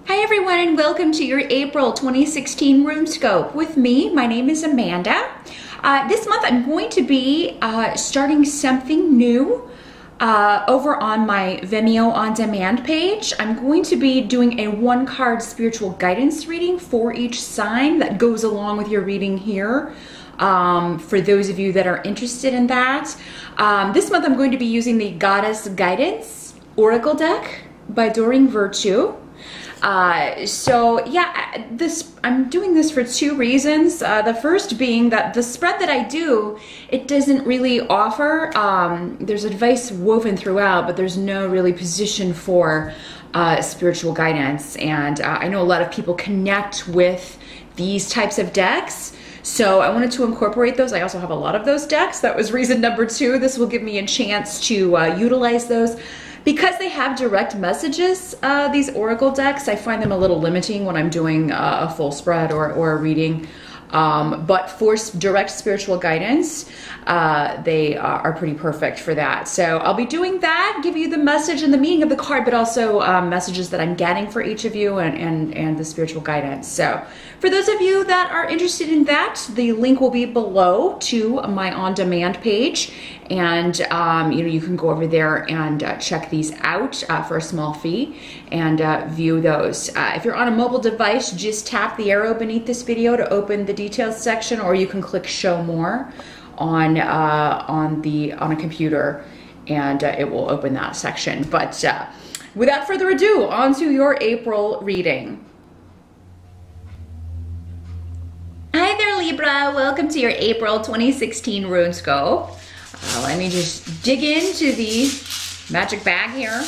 Hi everyone, and welcome to your April 2016 Runescope. With me, my name is Amanda. This month I'm going to be starting something new over on my Vimeo On Demand page. I'm going to be doing a one-card spiritual guidance reading for each sign that goes along with your reading here. For those of you that are interested in that. This month I'm going to be using the Goddess Guidance Oracle deck by Doreen Virtue. So yeah, I'm doing this for two reasons. The first being that the spread that I do, it doesn't really offer, there's advice woven throughout, but there's no really position for spiritual guidance. And I know a lot of people connect with these types of decks. So I wanted to incorporate those. I also have a lot of those decks. That was reason number two. This will give me a chance to utilize those. Because they have direct messages, these Oracle decks, I find them a little limiting when I'm doing a full spread or a reading. But for direct spiritual guidance, they are pretty perfect for that. So I'll be doing that, give you the message and the meaning of the card, but also messages that I'm getting for each of you and the spiritual guidance. So for those of you that are interested in that, the link will be below to my on-demand page. And you can go over there and check these out for a small fee and view those. If you're on a mobile device, just tap the arrow beneath this video to open the details section, or you can click show more on a computer and it will open that section. But without further ado, on to your April reading. Hi there, Libra. Welcome to your April 2016 Runescope. Let me just dig into the magic bag here and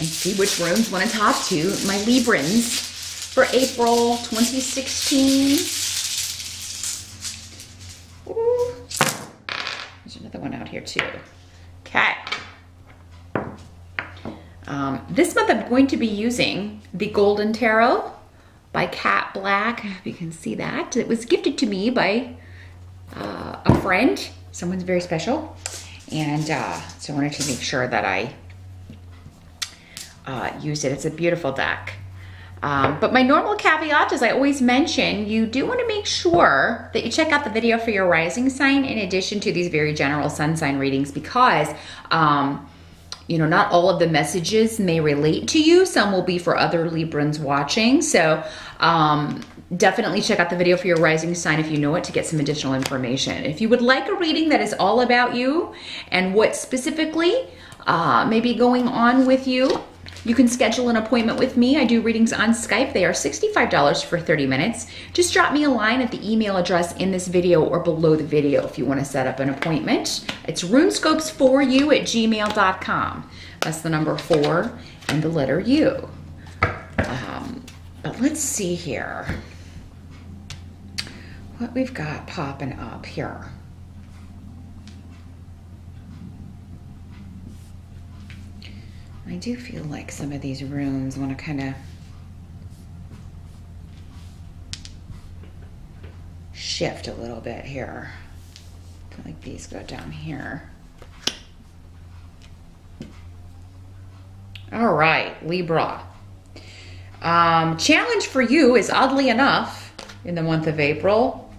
see which runes want to talk to my Librans for April 2016. Ooh. There's another one out here too. Okay. This month I'm going to be using the Golden Tarot by Cat Black. If you can see that. It was gifted to me by a friend, someone's very special, and so I wanted to make sure that I used it. It's a beautiful deck. But my normal caveat, as I always mention, you do want to make sure that you check out the video for your rising sign in addition to these very general sun sign readings, because not all of the messages may relate to you. Some will be for other Librans watching. So definitely check out the video for your rising sign if you know it to get some additional information. If you would like a reading that is all about you and what specifically may be going on with you, you can schedule an appointment with me. I do readings on Skype. They are $65 for 30 minutes. Just drop me a line at the email address in this video or below the video if you want to set up an appointment. It's runescopes4u@gmail.com. That's the number 4 and the letter U. But let's see here what we've got popping up here. I do feel like some of these runes want to kind of shift a little bit here. I feel like these go down here. All right, Libra. Challenge for you is, oddly enough, in the month of April,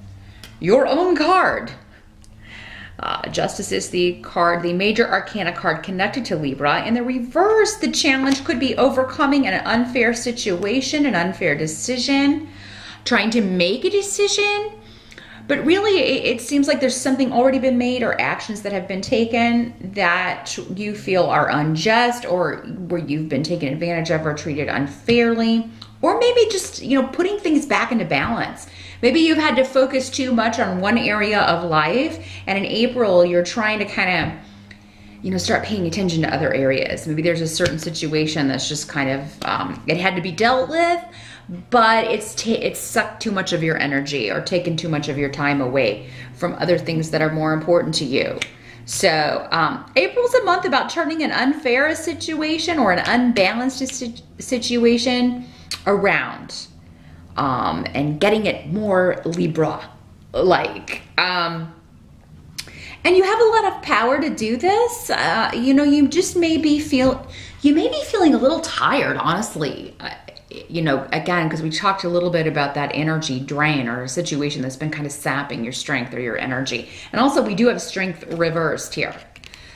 your own card. Justice is the card, the major arcana card connected to Libra. In the reverse, the challenge could be overcoming an unfair situation, an unfair decision, trying to make a decision. But really, it seems like there's something already been made or actions that have been taken that you feel are unjust, or where you've been taken advantage of or treated unfairly. Or maybe just, putting things back into balance. Maybe you've had to focus too much on one area of life, and in April you're trying to kind of, start paying attention to other areas. Maybe there's a certain situation that's just kind of, it had to be dealt with, but it's sucked too much of your energy or taken too much of your time away from other things that are more important to you. So April's a month about turning an unfair situation or an unbalanced situation around. And getting it more Libra-like. And you have a lot of power to do this. You just maybe You may be feeling a little tired, honestly. You know, again, because we talked a little bit about that energy drain or a situation that's been kind of sapping your strength or your energy. And also we do have strength reversed here.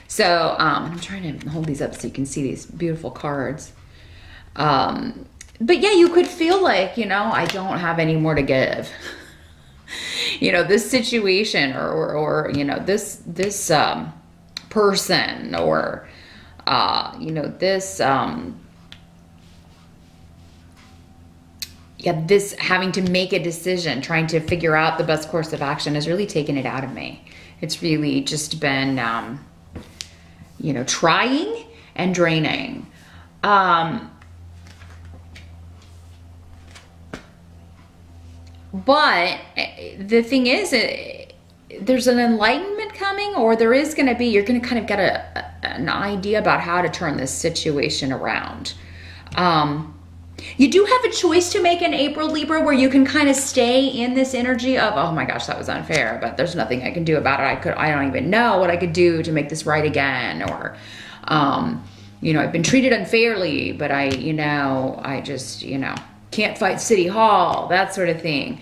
So I'm trying to hold these up so you can see these beautiful cards. But yeah, you could feel like, you know, I don't have any more to give. You know, this situation or you know, this person or, you know, this, yeah, this having to make a decision, trying to figure out the best course of action has really taken it out of me. It's really just been, you know, trying and draining. But the thing is, there's an enlightenment coming, or there is going to be, you're going to kind of get an idea about how to turn this situation around. You do have a choice to make in April, Libra, where you can kind of stay in this energy of, oh my gosh, that was unfair, but there's nothing I can do about it. I don't even know what I could do to make this right again. Or, you know, I've been treated unfairly, but I just, you know, can't fight City Hall, that sort of thing.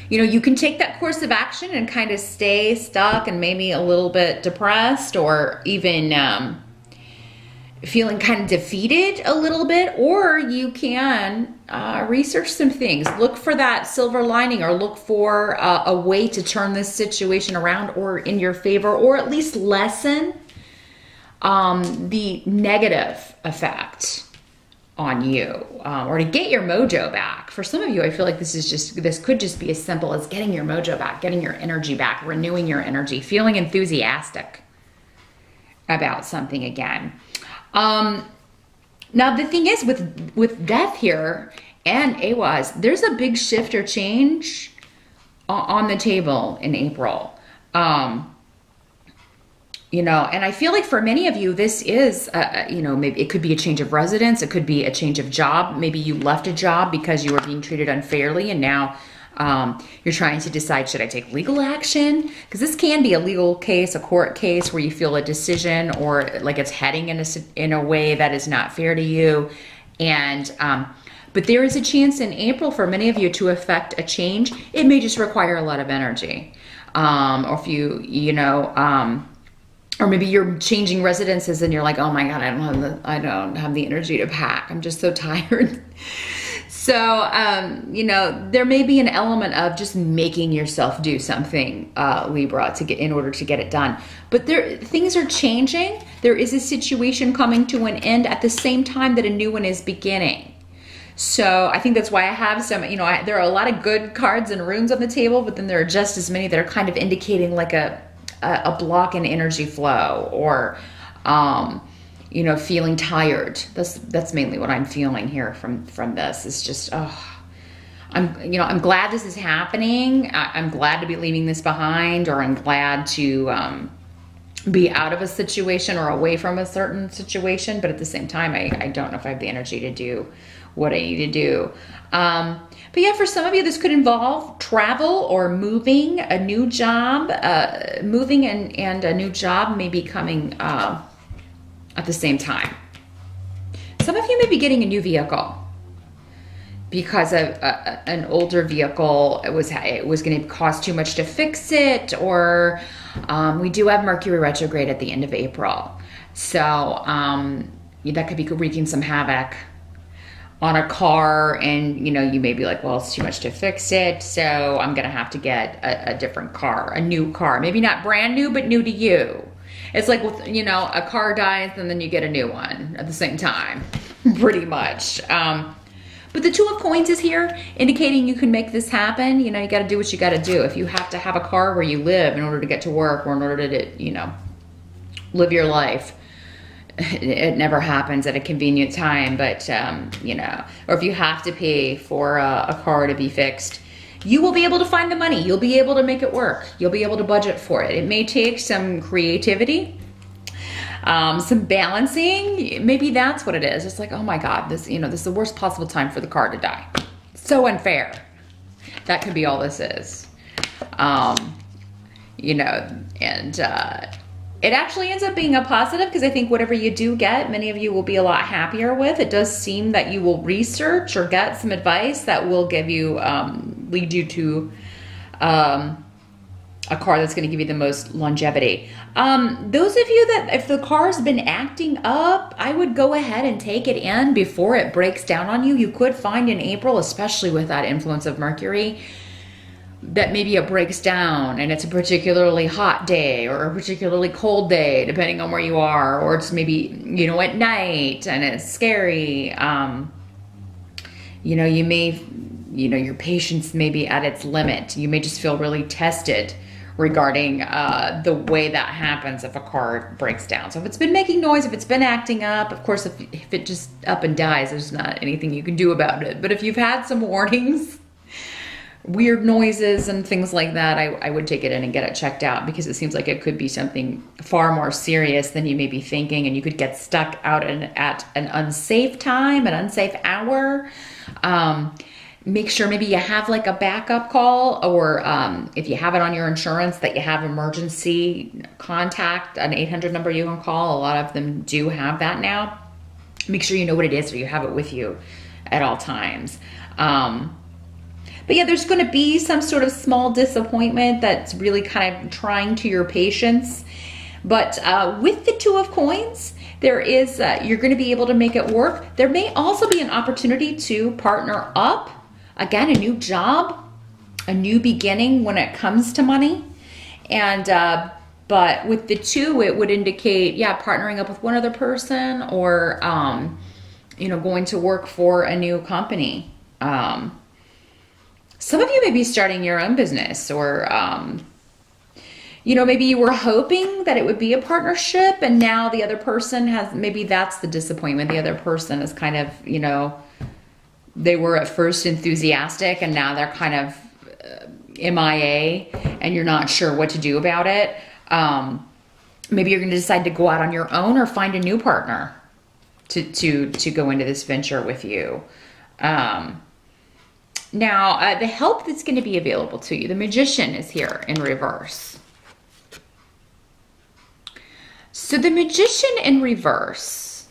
You know, you can take that course of action and kind of stay stuck and maybe a little bit depressed, or even, feeling kind of defeated a little bit, or you can research some things, look for that silver lining, or look for a way to turn this situation around or in your favor, or at least lessen the negative effect on you, or to get your mojo back. For some of you, I feel like this could just be as simple as getting your mojo back, getting your energy back, renewing your energy, feeling enthusiastic about something again. Now the thing is with death here and AWAS, there's a big shift or change on the table in April. You know, and I feel like for many of you, this is, you know, maybe it could be a change of residence. It could be a change of job. Maybe you left a job because you were being treated unfairly, and now you're trying to decide, should I take legal action? Because this can be a legal case, a court case where you feel a decision, or like it's heading in a way that is not fair to you. And, but there is a chance in April for many of you to affect a change. It may just require a lot of energy. Or if you know, or maybe you're changing residences and you're like, oh my God, I don't have the energy to pack. I'm just so tired. So, you know, there may be an element of just making yourself do something, Libra, in order to get it done. But things are changing. There is a situation coming to an end at the same time that a new one is beginning. So I think that's why I have some, you know, there are a lot of good cards and runes on the table, but then there are just as many that are kind of indicating like a block in energy flow, or, you know, feeling tired. That's mainly what I'm feeling here from this. It's just, oh, I'm glad this is happening. I'm glad to be leaving this behind, or I'm glad to be out of a situation or away from a certain situation. But at the same time, I don't know if I have the energy to do what I need to do. But yeah, for some of you, this could involve travel or moving, a new job, moving and a new job may be coming at the same time. Some of you may be getting a new vehicle because of an older vehicle. It was going to cost too much to fix it, or we do have Mercury retrograde at the end of April. So that could be wreaking some havoc on a car, and you know, you may be like, well, it's too much to fix it, so I'm gonna have to get a different car, a new car. Maybe not brand new, but new to you. It's like, with, you know, a car dies and then you get a new one at the same time, pretty much. But the Two of Coins is here, indicating you can make this happen. You know, you gotta do what you gotta do. If you have to have a car where you live in order to get to work, or in order to, you know, live your life, it never happens at a convenient time, but, you know, or if you have to pay for a car to be fixed, you will be able to find the money. You'll be able to make it work. You'll be able to budget for it. It may take some creativity, some balancing. Maybe that's what it is. It's like, oh my God, this is the worst possible time for the car to die. So unfair. That could be all this is. You know, and, it actually ends up being a positive, because I think whatever you do get, many of you will be a lot happier with. It does seem that you will research or get some advice that will give you, lead you to a car that's going to give you the most longevity. Those of you that, if the car's been acting up, I would go ahead and take it in before it breaks down on you. You could find in April, especially with that influence of Mercury, that maybe it breaks down and it's a particularly hot day or a particularly cold day, depending on where you are, or it's maybe, you know, at night and it's scary. You know, you may, you know, your patience may be at its limit. You may just feel really tested regarding the way that happens if a car breaks down. So if it's been making noise, if it's been acting up, of course, if it just up and dies, there's not anything you can do about it. But if you've had some warnings, weird noises and things like that, I would take it in and get it checked out, because it seems like it could be something far more serious than you may be thinking, and you could get stuck out at an unsafe time, an unsafe hour. Make sure maybe you have like a backup call, or if you have it on your insurance, that you have emergency contact, an 800 number you can call. A lot of them do have that now. Make sure you know what it is, or you have it with you at all times. But yeah, there's going to be some sort of small disappointment that's really kind of trying to your patience. But with the Two of Coins, there is, you're going to be able to make it work. There may also be an opportunity to partner up. Again, a new job, a new beginning when it comes to money. And, but with the two, it would indicate, yeah, partnering up with one other person, or, you know, going to work for a new company. Some of you may be starting your own business, or, you know, maybe you were hoping that it would be a partnership, and now the other person has, maybe that's the disappointment. The other person is kind of, you know, they were at first enthusiastic and now they're kind of MIA, and you're not sure what to do about it. Maybe you're going to decide to go out on your own, or find a new partner to go into this venture with you. Now, the help that's going to be available to you, the Magician is here in reverse. So the Magician in reverse,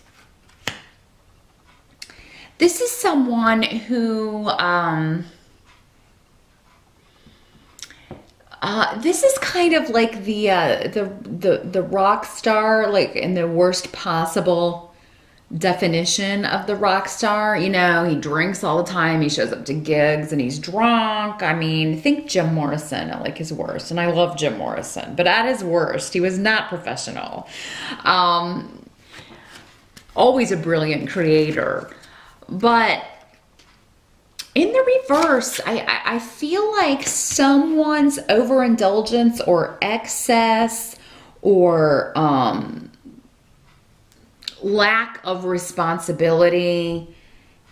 this is someone who, this is kind of like the rock star, like in the worst possible definition of the rock star. You know, he drinks all the time, he shows up to gigs and he's drunk. I mean, think Jim Morrison at like his worst, and I love Jim Morrison, but at his worst, he was not professional. Always a brilliant creator, but in the reverse, I feel like someone's overindulgence or excess, or lack of responsibility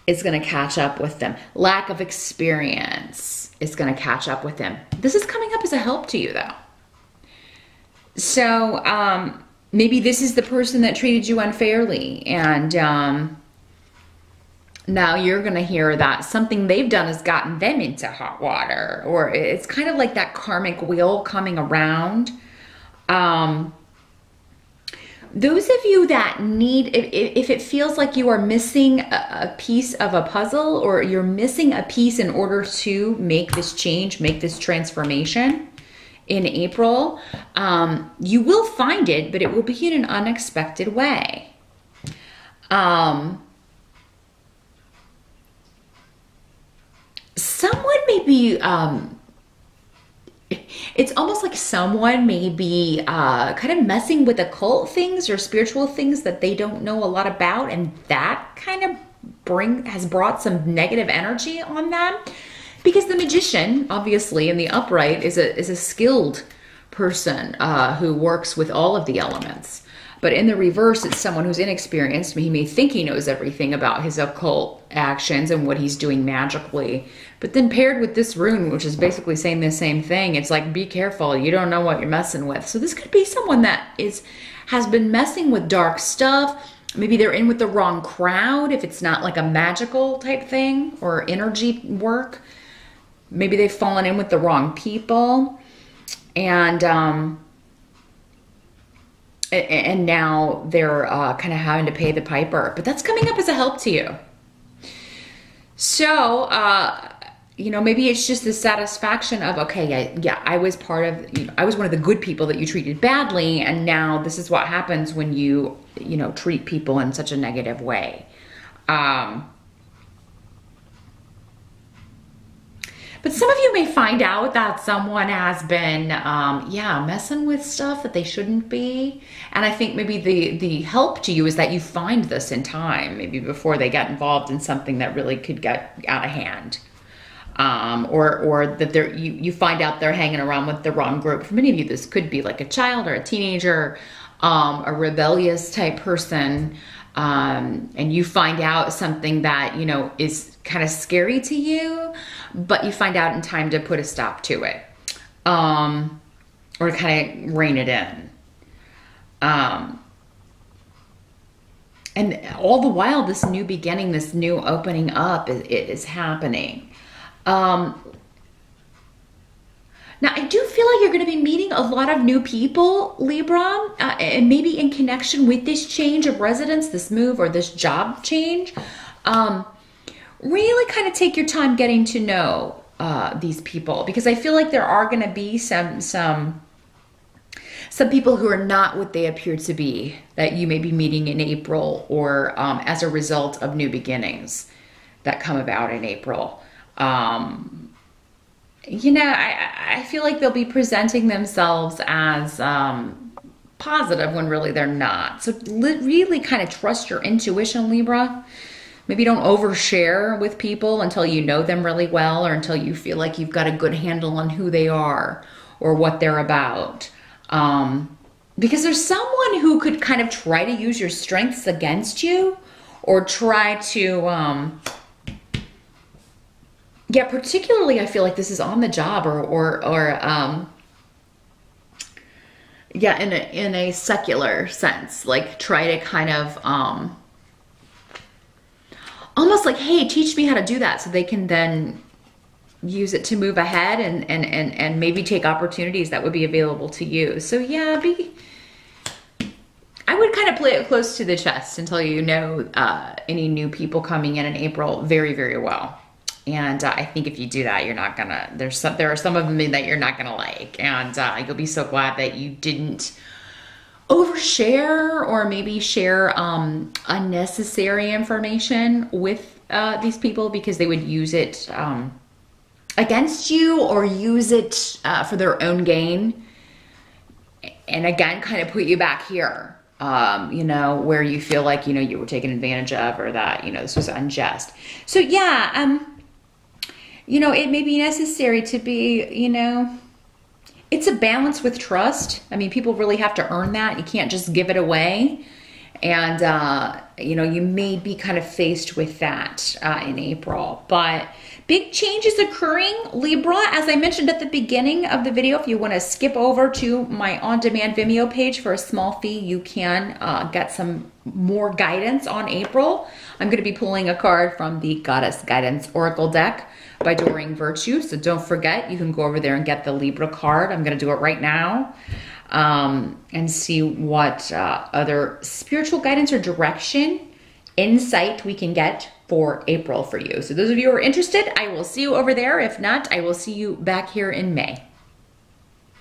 is going to catch up with them. Lack of experience is going to catch up with them. This is coming up as a help to you, though. So maybe this is the person that treated you unfairly, and now you're going to hear that something they've done has gotten them into hot water, or it's kind of like that karmic wheel coming around. Those of you that need, if it feels like you are missing a piece of a puzzle, or you're missing a piece in order to make this change, make this transformation in April, you will find it, but it will be in an unexpected way. Someone may be, it's almost like someone may be kind of messing with occult things or spiritual things that they don't know a lot about, and that kind of has brought some negative energy on them. Because the Magician, obviously, in the upright is a skilled person who works with all of the elements. But in the reverse, it's someone who's inexperienced. He may think he knows everything about his occult actions and what he's doing magically. But then paired with this rune, which is basically saying the same thing, it's like, be careful. You don't know what you're messing with. So this could be someone that has been messing with dark stuff. Maybe they're in with the wrong crowd if it's not like a magical type thing or energy work. Maybe they've fallen in with the wrong people. And and now they're kind of having to pay the piper. But that's coming up as a help to you. So, you know, maybe it's just the satisfaction of, okay, yeah, I was part of, you know, I was one of the good people that you treated badly, and now this is what happens when you know, treat people in such a negative way. But some of you may find out that someone has been, yeah, messing with stuff that they shouldn't be. And I think maybe the help to you is that you find this in time, maybe before they get involved in something that really could get out of hand. Or that you find out they're hanging around with the wrong group. For many of you, this could be like a child or a teenager, a rebellious type person. And you find out something that, you know, is kind of scary to you, but you find out in time to put a stop to it, or kind of rein it in. And all the while, this new beginning, this new opening up is happening. Now, I do feel like you're going to be meeting a lot of new people, Libra, and maybe in connection with this change of residence, this move, or this job change. Really kind of take your time getting to know these people, because I feel like there are going to be some people who are not what they appear to be that you may be meeting in April, or as a result of new beginnings that come about in April. You know, I feel like they'll be presenting themselves as positive when really they're not. So really kind of trust your intuition, Libra. Maybe don't overshare with people until you know them really well, or until you feel like you've got a good handle on who they are or what they're about. Because there's someone who could kind of try to use your strengths against you, or try to... yeah, particularly I feel like this is on the job, or yeah, in a secular sense, like try to kind of almost like, hey, teach me how to do that, so they can then use it to move ahead and maybe take opportunities that would be available to you. So yeah, I would kind of play it close to the chest until you know any new people coming in April very, very well. And I think if you do that, you're not gonna, there are some of them that you're not gonna like. And you'll be so glad that you didn't overshare, or maybe share unnecessary information with these people, because they would use it against you, or use it for their own gain. And again, kind of put you back here, you know, where you feel like, you know, you were taken advantage of, or that, you know, this was unjust. So yeah, you know, it may be necessary to be, you know, it's a balance with trust. I mean, people really have to earn that. You can't just give it away. And, you know, you may be kind of faced with that in April. But big changes occurring, Libra. As I mentioned at the beginning of the video, if you want to skip over to my on-demand Vimeo page for a small fee, you can get some more guidance on April. I'm going to be pulling a card from the Goddess Guidance Oracle deck by Doreen Virtue. So don't forget, you can go over there and get the Libra card. I'm going to do it right now, and see what other spiritual guidance or direction, insight we can get for April for you. So those of you who are interested, I will see you over there. If not, I will see you back here in May.